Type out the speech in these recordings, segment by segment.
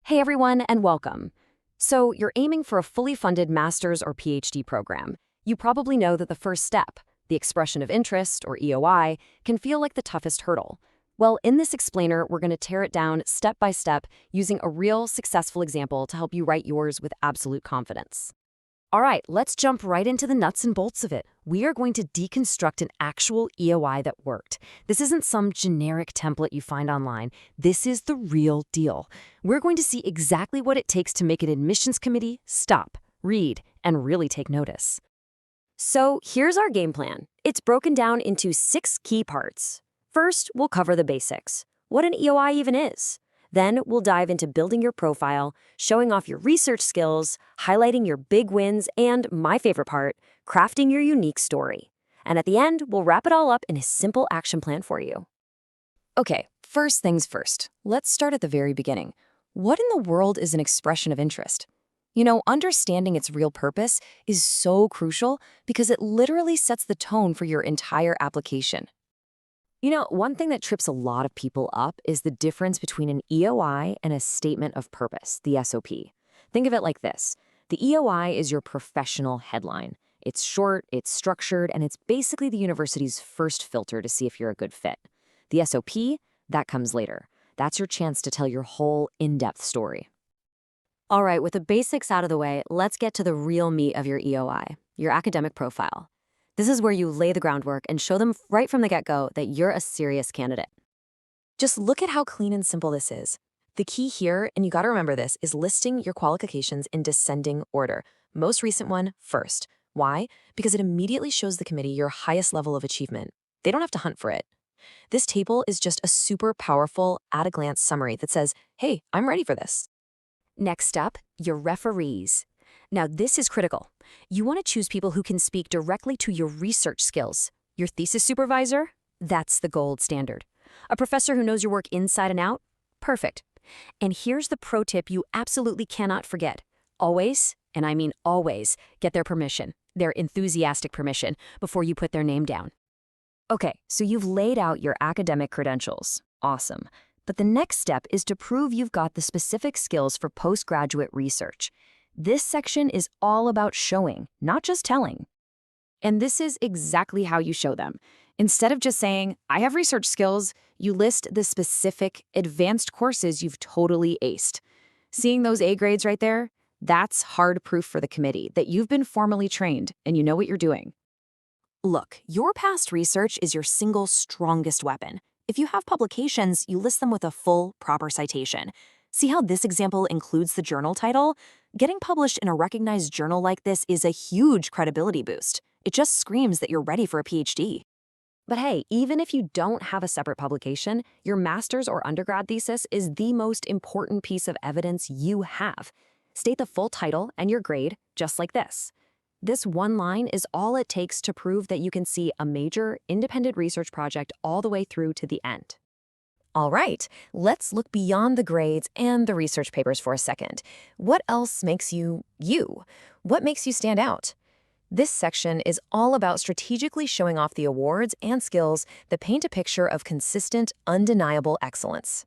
Hey everyone, and welcome. So, you're aiming for a fully funded master's or PhD program. You probably know that the first step, the expression of interest, or EOI, can feel like the toughest hurdle. Well, in this explainer, we're going to tear it down step by step using a real successful example to help you write yours with absolute confidence. All right, let's jump right into the nuts and bolts of it. We are going to deconstruct an actual EOI that worked. This isn't some generic template you find online. This is the real deal. We're going to see exactly what it takes to make an admissions committee stop, read, and really take notice. So here's our game plan. It's broken down into 6 key parts. First, we'll cover the basics. What an EOI even is. Then we'll dive into building your profile, showing off your research skills, highlighting your big wins, and, my favorite part, crafting your unique story. And at the end, we'll wrap it all up in a simple action plan for you. Okay, first things first. Let's start at the very beginning. What in the world is an expression of interest? Understanding its real purpose is so crucial because it literally sets the tone for your entire application. One thing that trips a lot of people up is the difference between an EOI and a statement of purpose, the SOP. Think of it like this. The EOI is your professional headline. It's short, it's structured, and it's basically the university's first filter to see if you're a good fit. The SOP, that comes later. That's your chance to tell your whole in-depth story. All right, with the basics out of the way, let's get to the real meat of your EOI, your academic profile. This is where you lay the groundwork and show them right from the get-go that you're a serious candidate. Just look at how clean and simple this is. The key here, and you gotta remember this, is listing your qualifications in descending order. Most recent one first. Why? Because it immediately shows the committee your highest level of achievement. They don't have to hunt for it. This table is just a super powerful, at-a-glance summary that says, hey, I'm ready for this. Next up, your referees. Now, this is critical. You want to choose people who can speak directly to your research skills. Your thesis supervisor? That's the gold standard. A professor who knows your work inside and out? Perfect. And here's the pro tip you absolutely cannot forget. Always, and I mean always, get their permission, their enthusiastic permission, before you put their name down. Okay, so you've laid out your academic credentials. Awesome. But the next step is to prove you've got the specific skills for postgraduate research. This section is all about showing, not just telling. And this is exactly how you show them. Instead of just saying, I have research skills, you list the specific advanced courses you've totally aced. Seeing those A grades right there? That's hard proof for the committee that you've been formally trained and you know what you're doing. Look, your past research is your single strongest weapon. If you have publications, you list them with a full, proper citation. See how this example includes the journal title? Getting published in a recognized journal like this is a huge credibility boost. It just screams that you're ready for a PhD. But hey, even if you don't have a separate publication, your master's or undergrad thesis is the most important piece of evidence you have. State the full title and your grade, just like this. This one line is all it takes to prove that you can see a major, independent research project all the way through to the end. All right, let's look beyond the grades and the research papers for a second. What else makes you you? What makes you stand out? This section is all about strategically showing off the awards and skills that paint a picture of consistent, undeniable excellence.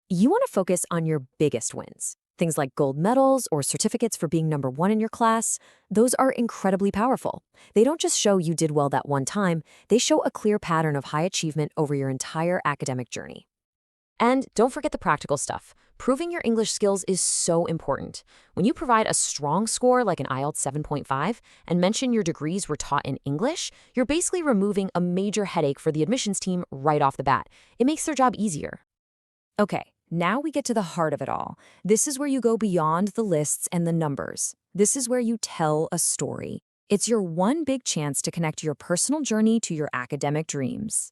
You want to focus on your biggest wins. Things like gold medals or certificates for being #1 in your class. Those are incredibly powerful. They don't just show you did well that one time, they show a clear pattern of high achievement over your entire academic journey. And don't forget the practical stuff. Proving your English skills is so important. When you provide a strong score like an IELTS 7.5 and mention your degrees were taught in English, you're basically removing a major headache for the admissions team right off the bat. It makes their job easier. Okay, now we get to the heart of it all. This is where you go beyond the lists and the numbers. This is where you tell a story. It's your one big chance to connect your personal journey to your academic dreams.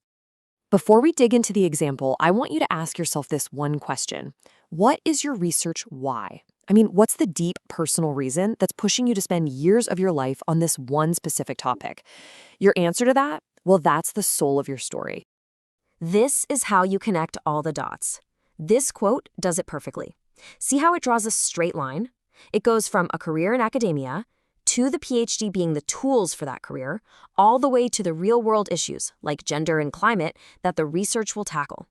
Before we dig into the example, I want you to ask yourself this one question. What is your research why? I mean, what's the deep personal reason that's pushing you to spend years of your life on this one specific topic? Your answer to that? Well, that's the soul of your story. This is how you connect all the dots. This quote does it perfectly. See how it draws a straight line? It goes from a career in academia to the PhD being the tools for that career, all the way to the real-world issues, like gender and climate, that the research will tackle.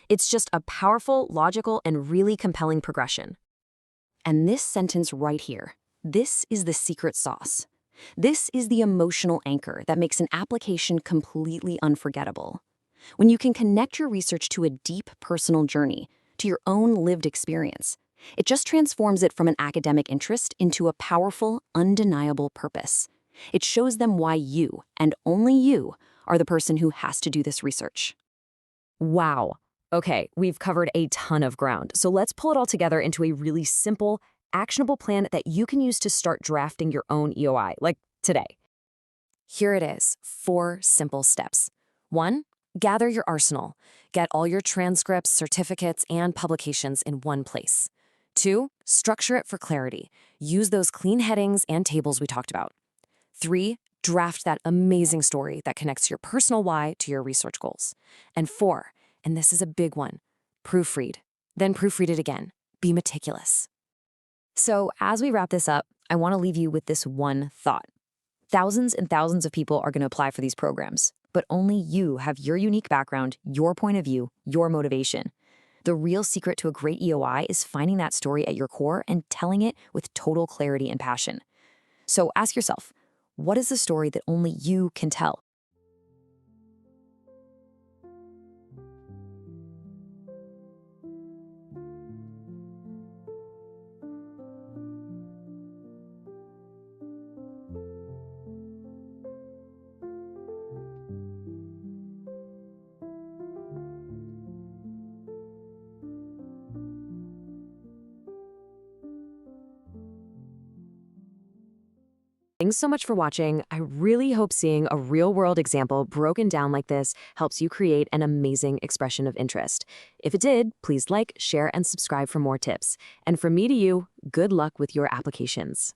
It's just a powerful, logical, and really compelling progression. And this sentence right here, this is the secret sauce. This is the emotional anchor that makes an application completely unforgettable. When you can connect your research to a deep personal journey, to your own lived experience, it just transforms it from an academic interest into a powerful, undeniable purpose. It shows them why you, and only you, are the person who has to do this research. Wow. Okay, we've covered a ton of ground, so let's pull it all together into a really simple, actionable plan that you can use to start drafting your own EOI, like today. Here it is, 4 simple steps. 1, gather your arsenal. Get all your transcripts, certificates, and publications in one place. 2, structure it for clarity. Use those clean headings and tables we talked about. 3, draft that amazing story that connects your personal why to your research goals. And 4, and this is a big one, proofread. Then proofread it again. Be meticulous. So as we wrap this up, I want to leave you with this one thought. Thousands and thousands of people are going to apply for these programs, but only you have your unique background, your point of view, your motivation. The real secret to a great EOI is finding that story at your core and telling it with total clarity and passion. So ask yourself, what is the story that only you can tell? Thanks so much for watching. I really hope seeing a real-world example broken down like this helps you create an amazing expression of interest. If it did, please like, share, and subscribe for more tips. And from me to you, good luck with your applications.